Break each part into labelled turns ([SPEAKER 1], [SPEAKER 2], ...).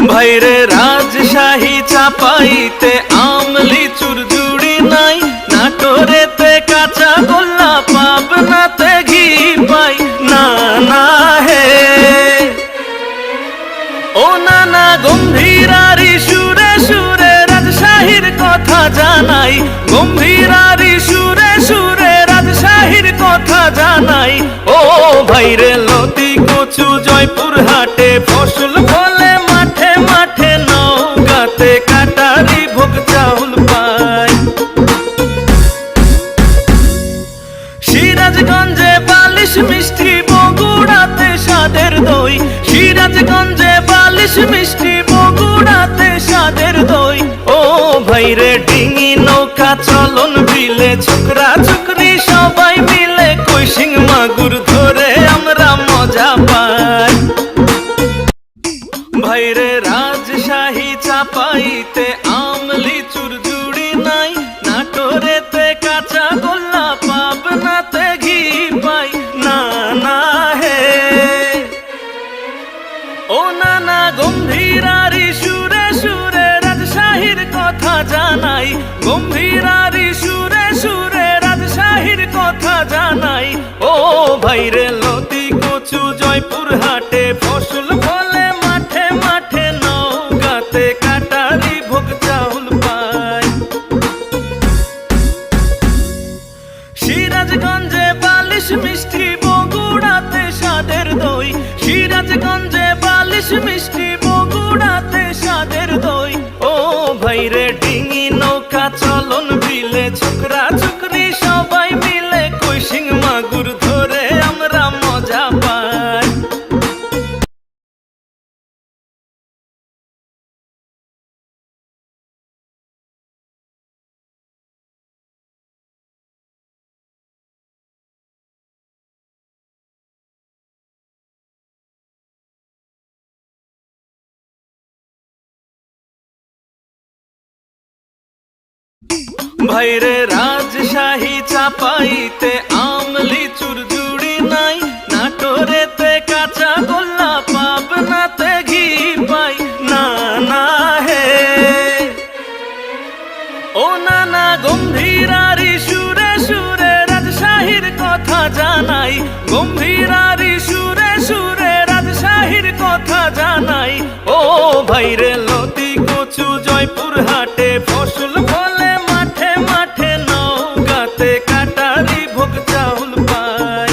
[SPEAKER 1] ভাইরে রাজশাহী চাপাইতে আম লিচুর জুড়ি নাই, নাটোরেতে কাঁচা গোল্লা, পাবনাতে ঘি পাই না না হে। ও নানা গম্ভীরারি সুরে সুরে রাজশাহীর কথা জানাই, গম্ভীরারি সুরে সুরে রাজশাহীর কথা জানাই। ও ভাইরে লতি কচু জয়পুর হাটে ফসল ফলে মাঠে মাঠে, নওগাঁতে কাটারি ভোগ চাউল পাই। সিরাজগঞ্জে বালিশ মিষ্টি, বগুড়াতে স্বাদের দই, সিরাজগঞ্জে বালিশ মিষ্টি, বগুড়াতে স্বাদের দই। ও ভাইরে ডিঙি নৌকা চলন বিলে, ছোকরা ছোকরি সবাই মিলে কইসিং মাগুর ধরে আমরা মজা পাই। ভাইরে রাজশাহী চাপাইতে আম লিচুর জুড়ি নাই, নাটোরেতে কাঁচা গোল্লা, পাবনাতে ঘি পাই না না হে। ও নানা গম্ভীরারি সুরে সুরে রাজশাহীর কথা জানাই, গম্ভীরারি সুরে সুরে রাজশাহীর কথা জানাই। ও ভাইরে লতি কচু জয়পুর হাটে ফসল ফলে মাঠে মাঠে, নওগাঁতে কাটারি ভোগ চাউল পাই। সিরাজগঞ্জে বালিশ মিষ্টি, বগুড়াতে স্বাদের দই, সিরাজগঞ্জে বালিশ মিষ্টি, বগুড়াতে স্বাদের দই। ও ভাইরে ডিঙি নৌকা চলন বিলে, ছোকরা ছোকরি সবাই মিলে কইসিং মাগুর ধরে আমরা মজা পাই। ভাইরে রাজশাহী চাপাইতে আম লিচুর জুড়ি নাই, নাটোরেতে কাঁচা গোল্লা, পাবনাতে ঘি পাই না না হে। ও নানা গম্ভীরারি সুরে সুরে রাজশাহীর কথা জানাই, গম্ভীরারি সুরে সুরে রাজশাহীর কথা জানাই। ও ভাইরে লতি কচু জয়পুর হাটে ফসল ফলে মাঠে মাঠে, নওগাঁতে কাটারি ভোগ চাউল পাই।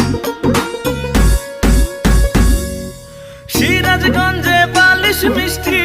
[SPEAKER 1] সিরাজগঞ্জে বালিশ মিষ্টি,